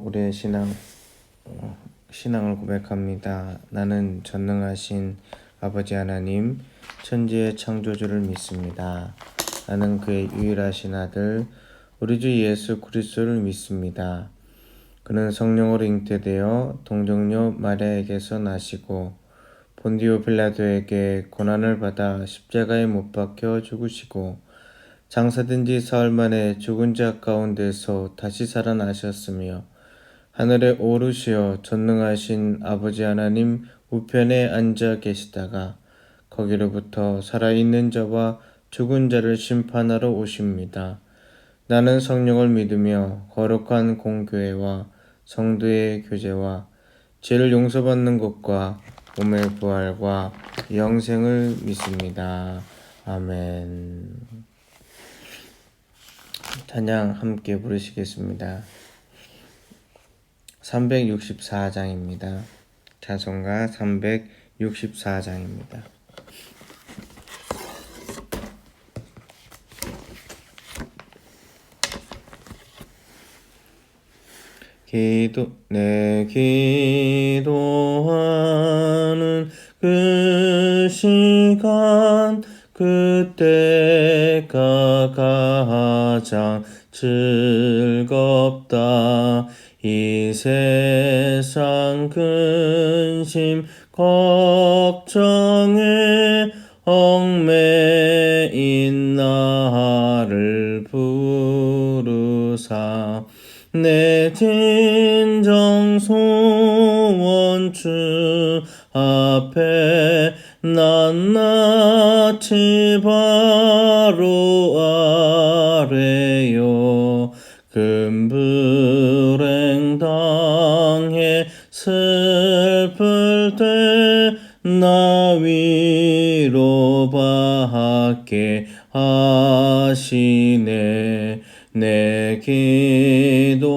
우리의 신앙을 고백합니다. 나는 전능하신 아버지 하나님, 천지의 창조주를 믿습니다. 나는 그의 유일하신 아들, 우리 주 예수 그리스도를 믿습니다. 그는 성령으로 잉태되어 동정녀 마리아에게서 나시고 본디오 빌라도에게 고난을 받아 십자가에 못 박혀 죽으시고 장사된 지 사흘 만에 죽은 자 가운데서 다시 살아나셨으며 하늘에 오르시어 전능하신 아버지 하나님 우편에 앉아 계시다가 거기로부터 살아있는 자와 죽은 자를 심판하러 오십니다. 나는 성령을 믿으며 거룩한 공교회와 성도의 교제와 죄를 용서받는 것과 몸의 부활과 영생을 믿습니다. 아멘. 찬양 함께 부르시겠습니다. 364장입니다. 찬송가 364장입니다. 내 기도하는 그 시간 그때가 가장 즐겁다. 이 세상 근심 걱정에 얽매인 나를 부르사 내 진정 소원 주 앞에 낱낱이 바로 아뢰요. 금불행 당해 슬플 때 나 위로받게 하시네. 내 기도하는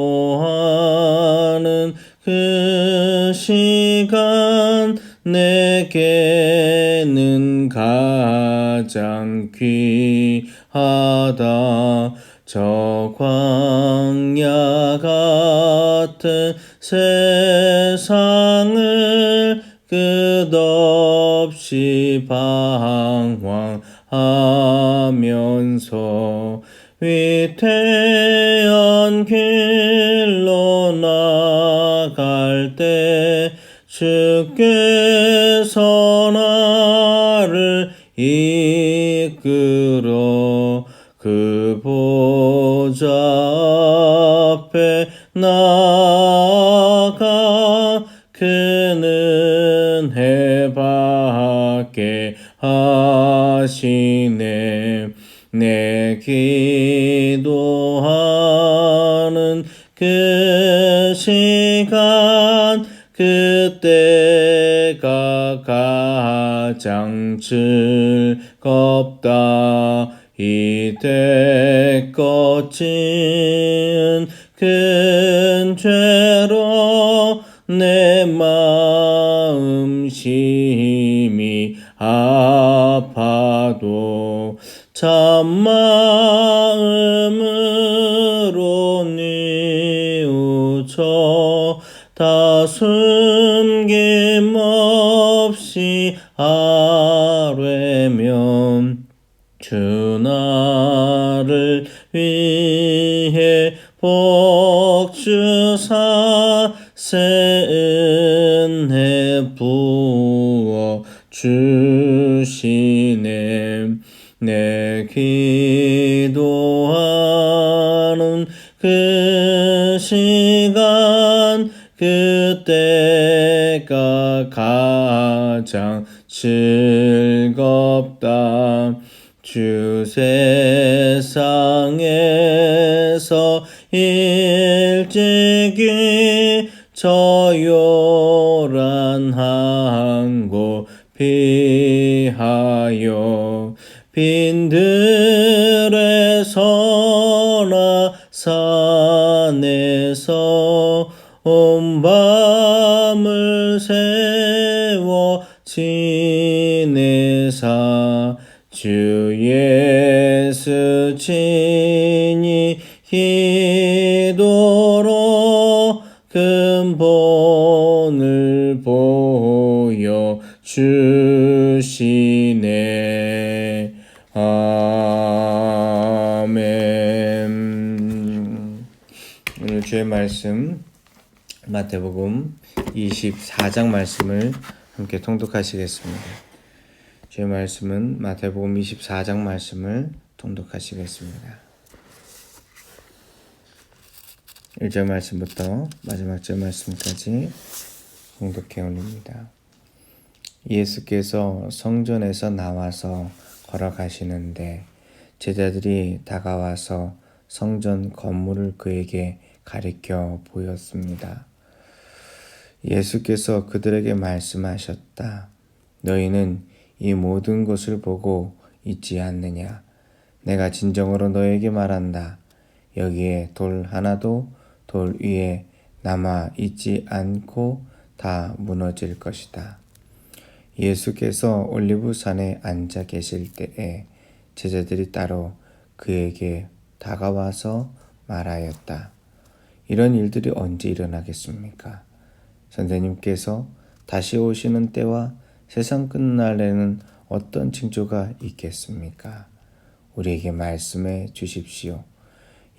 그 시간 내게는 가장 귀하다. 저 광야 같은 세상을 끝없이 방황하면서 위태한 길로 나갈 때 주께서 나를 이끌어 그 보좌 앞에 나아가 그는 해받게 하시네. 내 기도하는 그 시간 그때가 가장 즐겁다. 이때껏 지은 큰 죄로 내 마음 심히 아파도 참마음으로 뉘우쳐 다 숨김없이 아뢰면 주 나를 위해 복주사 새 은혜 부어 주시네. 내 기도하는 그 시간 그때가 가장 즐겁다. 주 세상에서 일찍이 저 요란한 곳 피하여 빈들에서나 산에서 온 밤을 새워 지내사 주 예수 친히 기도로 근본을 보여 주시네. 아멘. 오늘 주의 말씀 마태복음 24장 말씀을 함께 통독하시겠습니다. 주의 말씀은 마태복음 24장 말씀을 통독하시겠습니다. 1절 말씀부터 마지막 절 말씀까지 통독해 올립니다. 예수께서 성전에서 나와서 걸어가시는데 제자들이 다가와서 성전 건물을 그에게 가리켜 보였습니다. 예수께서 그들에게 말씀하셨다. 너희는 이 모든 것을 보고 있지 않느냐? 내가 진정으로 너에게 말한다. 여기에 돌 하나도 돌 위에 남아 있지 않고 다 무너질 것이다. 예수께서 올리브산에 앉아 계실 때에 제자들이 따로 그에게 다가와서 말하였다. 이런 일들이 언제 일어나겠습니까? 선생님께서 다시 오시는 때와 세상 끝날에는 어떤 징조가 있겠습니까? 우리에게 말씀해 주십시오.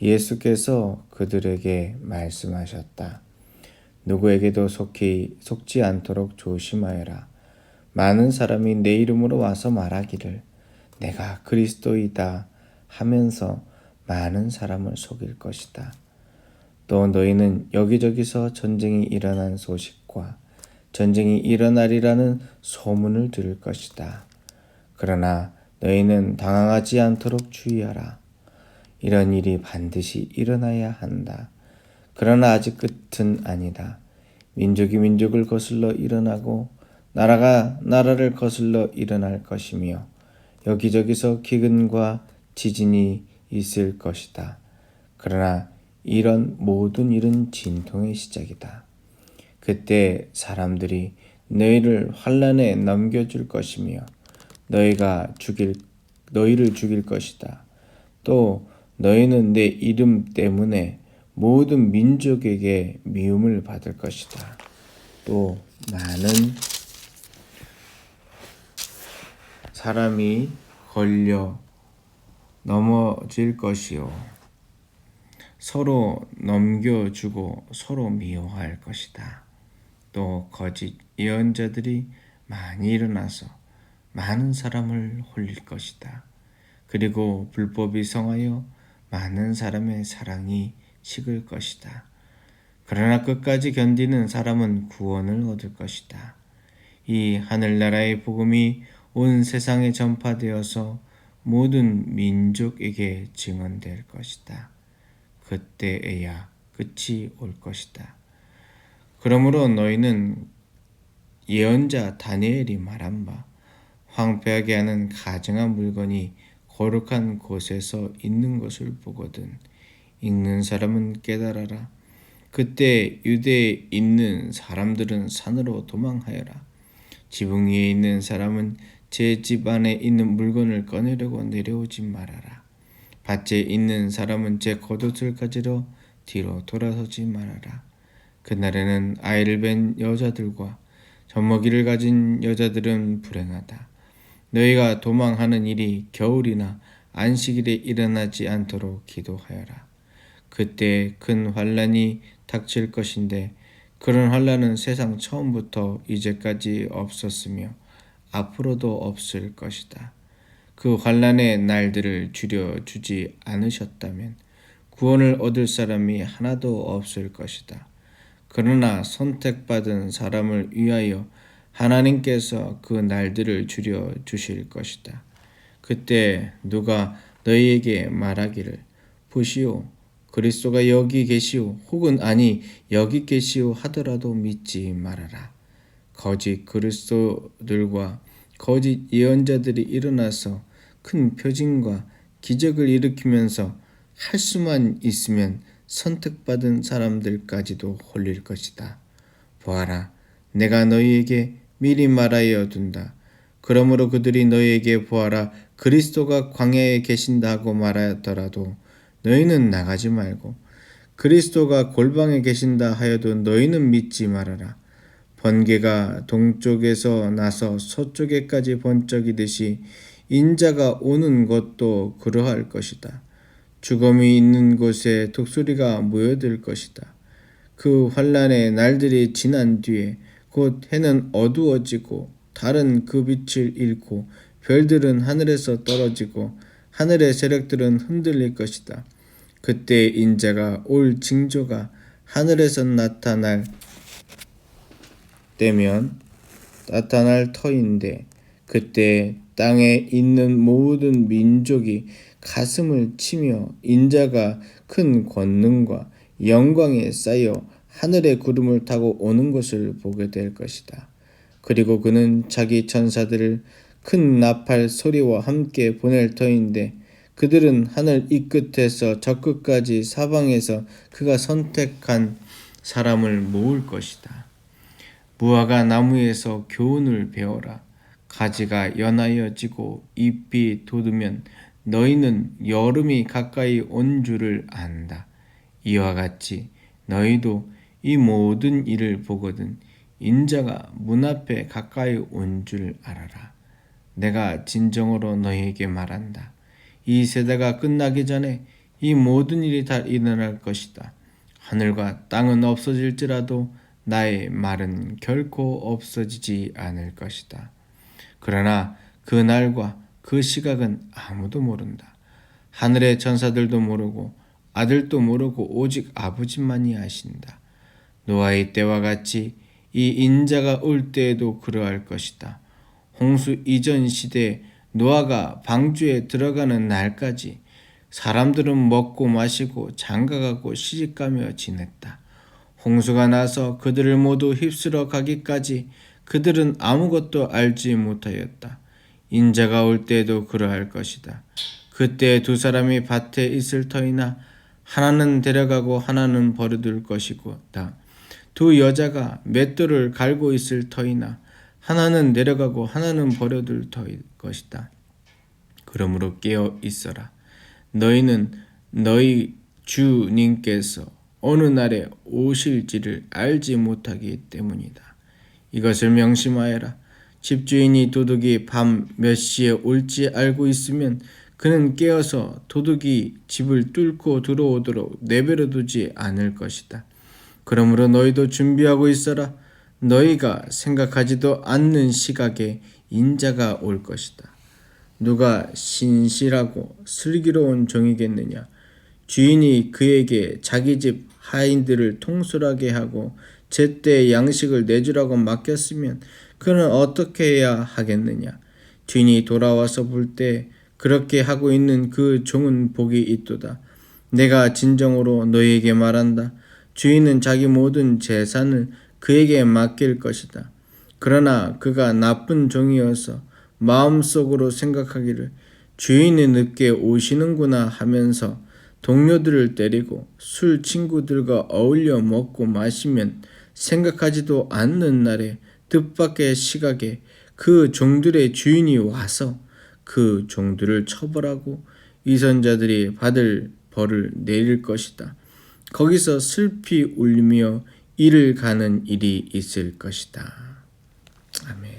예수께서 그들에게 말씀하셨다. 누구에게도 속지 않도록 조심하여라. 많은 사람이 내 이름으로 와서 말하기를 내가 그리스도이다 하면서 많은 사람을 속일 것이다. 또 너희는 여기저기서 전쟁이 일어난 소식과 전쟁이 일어나리라는 소문을 들을 것이다. 그러나 너희는 당황하지 않도록 주의하라. 이런 일이 반드시 일어나야 한다. 그러나 아직 끝은 아니다. 민족이 민족을 거슬러 일어나고 나라가 나라를 거슬러 일어날 것이며 여기저기서 기근과 지진이 있을 것이다. 그러나 이런 모든 일은 진통의 시작이다. 그때 사람들이 너희를 환난에 넘겨줄 것이며 너희를 죽일 것이다. 또 너희는 내 이름 때문에 모든 민족에게 미움을 받을 것이다. 또 많은 사람이 걸려 넘어질 것이요. 서로 넘겨주고 서로 미워할 것이다. 또 거짓 예언자들이 많이 일어나서 많은 사람을 홀릴 것이다. 그리고 불법이 성하여 많은 사람의 사랑이 식을 것이다. 그러나 끝까지 견디는 사람은 구원을 얻을 것이다. 이 하늘나라의 복음이 온 세상에 전파되어서 모든 민족에게 증언될 것이다. 그때에야 끝이 올 것이다. 그러므로 너희는 예언자 다니엘이 말한 바 황폐하게 하는 가증한 물건이 거룩한 곳에서 있는 것을 보거든 읽는 사람은 깨달아라. 그때 유대에 있는 사람들은 산으로 도망하여라. 지붕 위에 있는 사람은 제 집 안에 있는 물건을 꺼내려고 내려오지 말아라. 밭에 있는 사람은 제 겉옷을 가지러 뒤로 돌아서지 말아라. 그날에는 아이를 뵌 여자들과 젖먹이를 가진 여자들은 불행하다. 너희가 도망하는 일이 겨울이나 안식일에 일어나지 않도록 기도하여라. 그때 큰 환난이 닥칠 것인데 그런 환난은 세상 처음부터 이제까지 없었으며 앞으로도 없을 것이다. 그 환난의 날들을 줄여주지 않으셨다면 구원을 얻을 사람이 하나도 없을 것이다. 그러나 선택받은 사람을 위하여 하나님께서 그 날들을 줄여주실 것이다. 그때 누가 너희에게 말하기를 보시오 그리스도가 여기 계시오 혹은 아니 여기 계시오 하더라도 믿지 말아라. 거짓 그리스도들과 거짓 예언자들이 일어나서 큰 표징과 기적을 일으키면서 할 수만 있으면 선택받은 사람들까지도 홀릴 것이다. 보아라, 내가 너희에게 미리 말하여 둔다. 그러므로 그들이 너희에게 보아라, 그리스도가 광야에 계신다 하고 말하였더라도 너희는 나가지 말고 그리스도가 골방에 계신다 하여도 너희는 믿지 말아라. 번개가 동쪽에서 나서 서쪽에까지 번쩍이듯이 인자가 오는 것도 그러할 것이다. 죽음이 있는 곳에 독수리가 모여들 것이다. 그 환란의 날들이 지난 뒤에 곧 해는 어두워지고 달은 그 빛을 잃고 별들은 하늘에서 떨어지고 하늘의 세력들은 흔들릴 것이다. 그때 인자가 올 징조가 하늘에서 나타날 터인데 그때 땅에 있는 모든 민족이 가슴을 치며 인자가 큰 권능과 영광에 쌓여 하늘의 구름을 타고 오는 것을 보게 될 것이다. 그리고 그는 자기 천사들을 큰 나팔 소리와 함께 보낼 터인데 그들은 하늘 이 끝에서 저 끝까지 사방에서 그가 선택한 사람을 모을 것이다. 무화과 나무에서 교훈을 배워라. 가지가 연하여 지고 잎이 돋으면 너희는 여름이 가까이 온 줄을 안다. 이와 같이 너희도 이 모든 일을 보거든 인자가 문 앞에 가까이 온 줄 알아라. 내가 진정으로 너희에게 말한다. 이 세대가 끝나기 전에 이 모든 일이 다 일어날 것이다. 하늘과 땅은 없어질지라도 나의 말은 결코 없어지지 않을 것이다. 그러나 그 날과 그 시각은 아무도 모른다. 하늘의 천사들도 모르고 아들도 모르고 오직 아버지만이 아신다. 노아의 때와 같이 이 인자가 올 때에도 그러할 것이다. 홍수 이전 시대에 노아가 방주에 들어가는 날까지 사람들은 먹고 마시고 장가가고 시집가며 지냈다. 홍수가 나서 그들을 모두 휩쓸어 가기까지 그들은 아무것도 알지 못하였다. 인자가 올 때에도 그러할 것이다. 그때 두 사람이 밭에 있을 터이나 하나는 데려가고 하나는 버려둘 것이고다. 두 여자가 맷돌을 갈고 있을 터이나 하나는 내려가고 하나는 버려둘 터일 것이다. 그러므로 깨어 있어라. 너희는 너희 주님께서 어느 날에 오실지를 알지 못하기 때문이다. 이것을 명심하여라. 집주인이 도둑이 밤 몇 시에 올지 알고 있으면 그는 깨어서 도둑이 집을 뚫고 들어오도록 내버려 두지 않을 것이다. 그러므로 너희도 준비하고 있어라. 너희가 생각하지도 않는 시각에 인자가 올 것이다. 누가 신실하고 슬기로운 종이겠느냐? 주인이 그에게 자기 집 하인들을 통솔하게 하고 제때 양식을 내주라고 맡겼으면 그는 어떻게 해야 하겠느냐? 주인이 돌아와서 볼 때 그렇게 하고 있는 그 종은 복이 있도다. 내가 진정으로 너희에게 말한다. 주인은 자기 모든 재산을 그에게 맡길 것이다. 그러나 그가 나쁜 종이어서 마음속으로 생각하기를 주인이 늦게 오시는구나 하면서 동료들을 때리고 술 친구들과 어울려 먹고 마시면 생각하지도 않는 날에 뜻밖의 시각에 그 종들의 주인이 와서 그 종들을 처벌하고 위선자들이 받을 벌을 내릴 것이다. 거기서 슬피 울며 이를 가는 일이 있을 것이다. 아멘.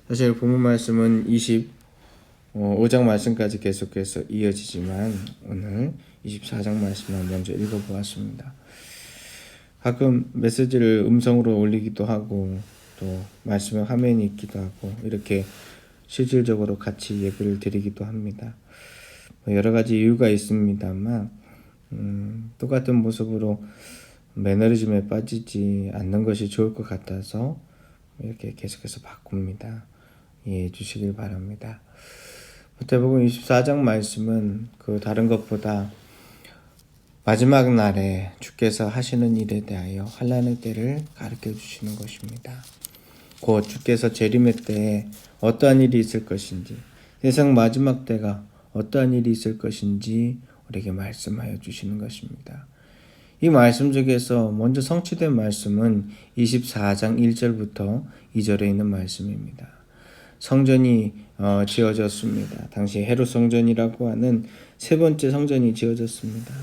사실 본문 말씀은 25장 말씀까지 계속해서 이어지지만 오늘 24장 말씀을 먼저 읽어보았습니다. 가끔 메시지를 음성으로 올리기도 하고 또 말씀을 화면이 있기도 하고 이렇게 실질적으로 같이 예배를 드리기도 합니다. 여러 가지 이유가 있습니다만 똑같은 모습으로 매너리즘에 빠지지 않는 것이 좋을 것 같아서 이렇게 계속해서 바꿉니다. 이해해 주시길 바랍니다. 마태복음 24장 말씀은 그 다른 것보다 마지막 날에 주께서 하시는 일에 대하여 환난의 때를 가르쳐 주시는 것입니다. 곧 주께서 재림의 때에 어떠한 일이 있을 것인지, 세상 마지막 때가 어떠한 일이 있을 것인지 우리에게 말씀하여 주시는 것입니다. 이 말씀 중에서 먼저 성취된 말씀은 24장 1절부터 2절에 있는 말씀입니다. 성전이 지어졌습니다. 당시 헤롯 성전이라고 하는 세 번째 성전이 지어졌습니다.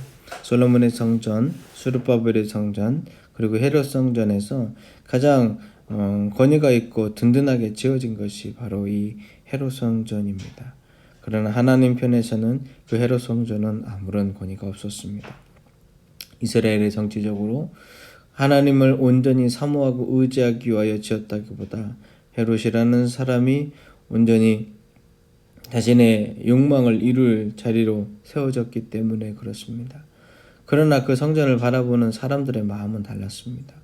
솔로몬의 성전, 스룹바벨의 성전, 그리고 헤롯 성전에서 가장 권위가 있고 든든하게 지어진 것이 바로 이 헤롯 성전입니다. 그러나 하나님 편에서는 그 헤롯 성전은 아무런 권위가 없었습니다. 이스라엘의 정치적으로 하나님을 온전히 사모하고 의지하기 위하여 지었다기보다 헤롯이라는 사람이 온전히 자신의 욕망을 이룰 자리로 세워졌기 때문에 그렇습니다. 그러나 그 성전을 바라보는 사람들의 마음은 달랐습니다.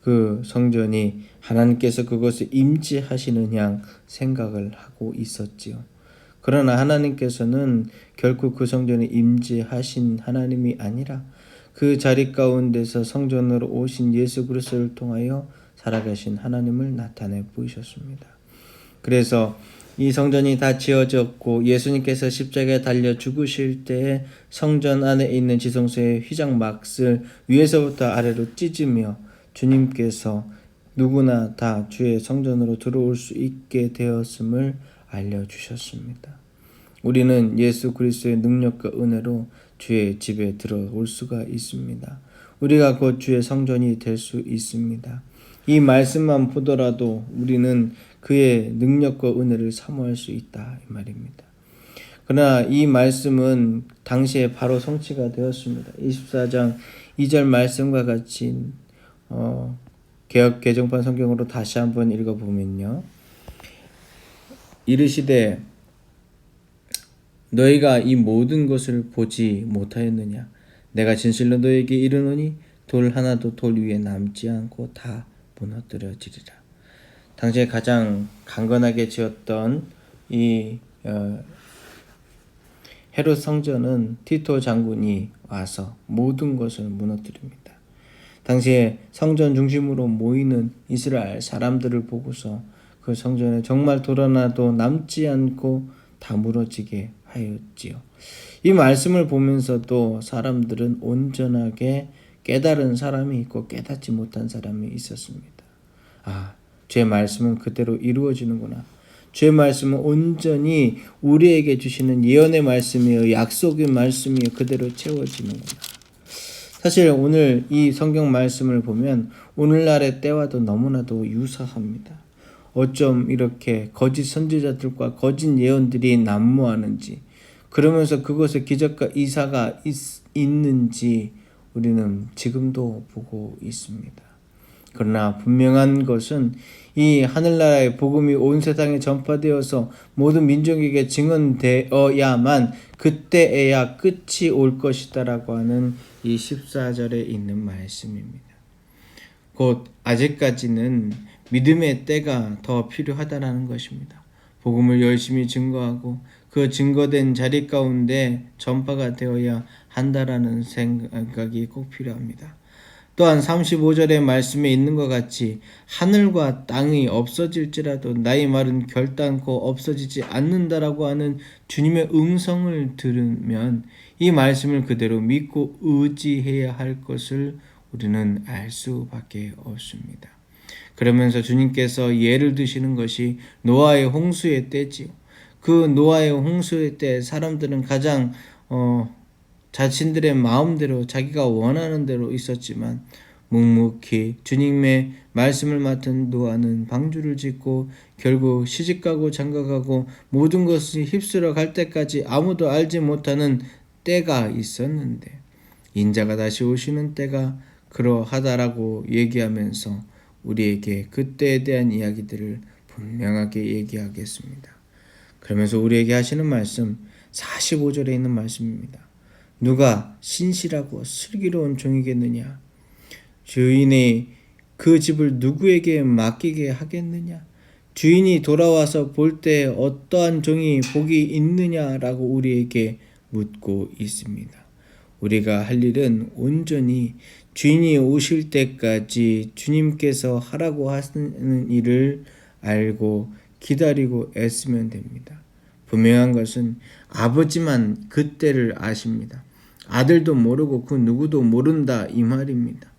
그 성전이 하나님께서 그것을 임재하시는 양 생각을 하고 있었지요. 그러나 하나님께서는 결코 그 성전에 임재하신 하나님이 아니라 그 자리 가운데서 성전으로 오신 예수 그리스도를 통하여 살아계신 하나님을 나타내 보이셨습니다. 그래서 이 성전이 다 지어졌고 예수님께서 십자가에 달려 죽으실 때에 성전 안에 있는 지성소의 휘장막을 위에서부터 아래로 찢으며 주님께서 누구나 다 주의 성전으로 들어올 수 있게 되었음을 알려주셨습니다. 우리는 예수 그리스도의 능력과 은혜로 주의 집에 들어올 수가 있습니다. 우리가 곧 주의 성전이 될 수 있습니다. 이 말씀만 보더라도 우리는 그의 능력과 은혜를 사모할 수 있다 이 말입니다. 그러나 이 말씀은 당시에 바로 성취가 되었습니다. 24장 2절 말씀과 같이 개역 개정판 성경으로 다시 한번 읽어보면요. 이르시되 너희가 이 모든 것을 보지 못하였느냐? 내가 진실로 너희에게 이르노니 돌 하나도 돌 위에 남지 않고 다 무너뜨려지리라. 당시에 가장 강건하게 지었던 이 헤롯 성전은 티토 장군이 와서 모든 것을 무너뜨립니다. 당시에 성전 중심으로 모이는 이스라엘 사람들을 보고서 그 성전에 정말 돌 하나도 남지 않고 다 무너지게 하였지요. 이 말씀을 보면서도 사람들은 온전하게 깨달은 사람이 있고 깨닫지 못한 사람이 있었습니다. 주의 말씀은 그대로 이루어지는구나. 주의 말씀은 온전히 우리에게 주시는 예언의 말씀이요 약속의 말씀이요 그대로 채워지는구나. 사실 오늘 이 성경 말씀을 보면 오늘날의 때와도 너무나도 유사합니다. 어쩜 이렇게 거짓 선지자들과 거짓 예언들이 난무하는지, 그러면서 그것에 기적과 이사가 있는지 우리는 지금도 보고 있습니다. 그러나 분명한 것은 이 하늘나라의 복음이 온 세상에 전파되어서 모든 민족에게 증언되어야만 그때에야 끝이 올 것이다라고 하는 이 14절에 있는 말씀입니다. 곧 아직까지는 믿음의 때가 더 필요하다는 것입니다. 복음을 열심히 증거하고 그 증거된 자리 가운데 전파가 되어야 한다라는 생각이 꼭 필요합니다. 또한 35절의 말씀에 있는 것 같이 하늘과 땅이 없어질지라도 나의 말은 결단코 없어지지 않는다라고 하는 주님의 음성을 들으면 이 말씀을 그대로 믿고 의지해야 할 것을 우리는 알 수밖에 없습니다. 그러면서 주님께서 예를 드시는 것이 노아의 홍수의 때지요. 그 노아의 홍수의 때 사람들은 가장 자신들의 마음대로 자기가 원하는 대로 있었지만 묵묵히 주님의 말씀을 맡은 노아는 방주를 짓고 결국 시집가고 장가가고 모든 것이 휩쓸어 갈 때까지 아무도 알지 못하는 때가 있었는데 인자가 다시 오시는 때가 그러하다라고 얘기하면서 우리에게 그때에 대한 이야기들을 분명하게 얘기하겠습니다. 그러면서 우리에게 하시는 말씀 45절에 있는 말씀입니다. 누가 신실하고 슬기로운 종이겠느냐? 주인이 그 집을 누구에게 맡기게 하겠느냐? 주인이 돌아와서 볼 때 어떠한 종이 복이 있느냐라고 우리에게 묻고 있습니다. 우리가 할 일은 온전히 주인이 오실 때까지 주님께서 하라고 하시는 일을 알고 기다리고 애쓰면 됩니다. 분명한 것은 아버지만 그때를 아십니다. 아들도 모르고 그 누구도 모른다 이 말입니다.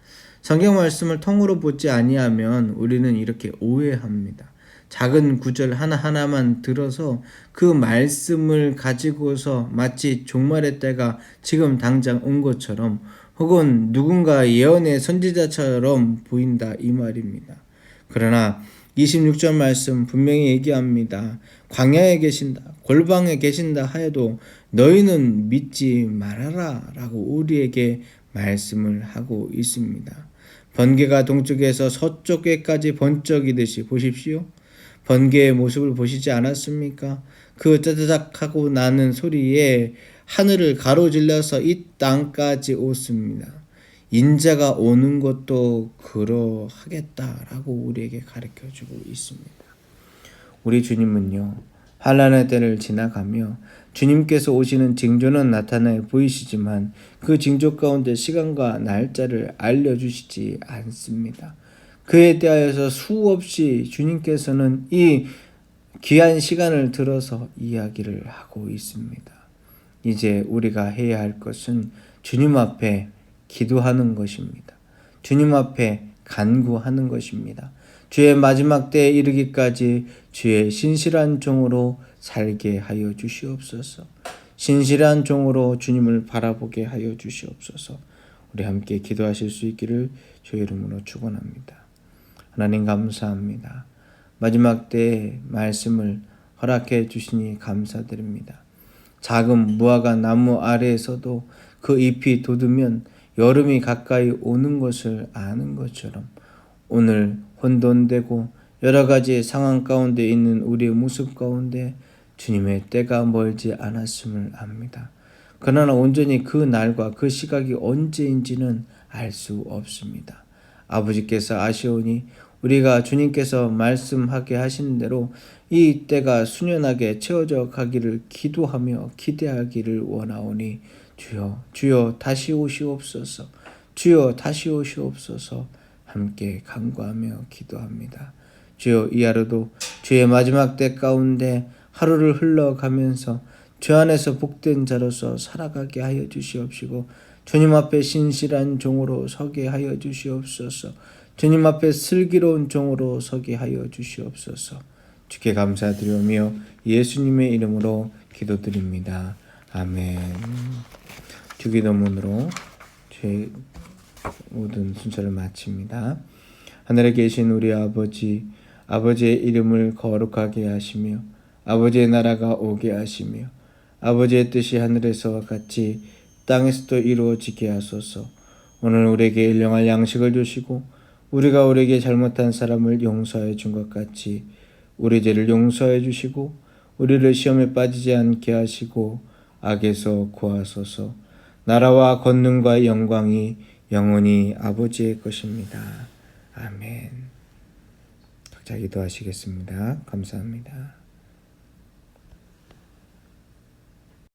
성경 말씀을 통으로 보지 아니하면 우리는 이렇게 오해합니다. 작은 구절 하나하나만 들어서 그 말씀을 가지고서 마치 종말의 때가 지금 당장 온 것처럼 혹은 누군가 예언의 선지자처럼 보인다 이 말입니다. 그러나 26절 말씀 분명히 얘기합니다. 광야에 계신다, 골방에 계신다 하여도 너희는 믿지 말아라 라고 우리에게 말씀을 하고 있습니다. 번개가 동쪽에서 서쪽에까지 번쩍이듯이 보십시오. 번개의 모습을 보시지 않았습니까? 그 짜자작 하고 나는 소리에 하늘을 가로질러서 이 땅까지 오습니다. 인자가 오는 것도 그러하겠다라고 우리에게 가르쳐주고 있습니다. 우리 주님은요, 환난의 때를 지나가며 주님께서 오시는 징조는 나타나 보이시지만 그 징조 가운데 시간과 날짜를 알려주시지 않습니다. 그에 대하여서 수없이 주님께서는 이 귀한 시간을 들어서 이야기를 하고 있습니다. 이제 우리가 해야 할 것은 주님 앞에 기도하는 것입니다. 주님 앞에 간구하는 것입니다. 주의 마지막 때에 이르기까지 주의 신실한 종으로 살게 하여 주시옵소서. 신실한 종으로 주님을 바라보게 하여 주시옵소서. 우리 함께 기도하실 수 있기를 주의 이름으로 축원합니다. 하나님 감사합니다. 마지막 때의 말씀을 허락해 주시니 감사드립니다. 작은 무화과 나무 아래에서도 그 잎이 돋으면 여름이 가까이 오는 것을 아는 것처럼 오늘 혼돈되고 여러 가지 상황 가운데 있는 우리의 모습 가운데 주님의 때가 멀지 않았음을 압니다. 그러나 온전히 그 날과 그 시각이 언제인지는 알 수 없습니다. 아버지께서 아시오니 우리가 주님께서 말씀하게 하시는 대로 이 때가 수년하게 채워져 가기를 기도하며 기대하기를 원하오니 주여 다시 오시옵소서. 주여 다시 오시옵소서. 함께 간구하며 기도합니다. 주여 이 하루도 주의 마지막 때 가운데 하루를 흘러가면서 주 안에서 복된 자로서 살아가게 하여 주시옵시고 주님 앞에 신실한 종으로 서게 하여 주시옵소서. 주님 앞에 슬기로운 종으로 서게 하여 주시옵소서. 주께 감사드리며 예수님의 이름으로 기도드립니다. 아멘. 주기도문으로 제 모든 순서를 마칩니다. 하늘에 계신 우리 아버지, 아버지의 이름을 거룩하게 하시며 아버지의 나라가 오게 하시며 아버지의 뜻이 하늘에서와 같이 땅에서도 이루어지게 하소서. 오늘 우리에게 일용할 양식을 주시고 우리가 우리에게 잘못한 사람을 용서해 준 것 같이 우리 죄를 용서해 주시고 우리를 시험에 빠지지 않게 하시고 악에서 구하소서. 나라와 권능과 영광이 영원히 아버지의 것입니다. 아멘. 각자 기도하시겠습니다. 감사합니다.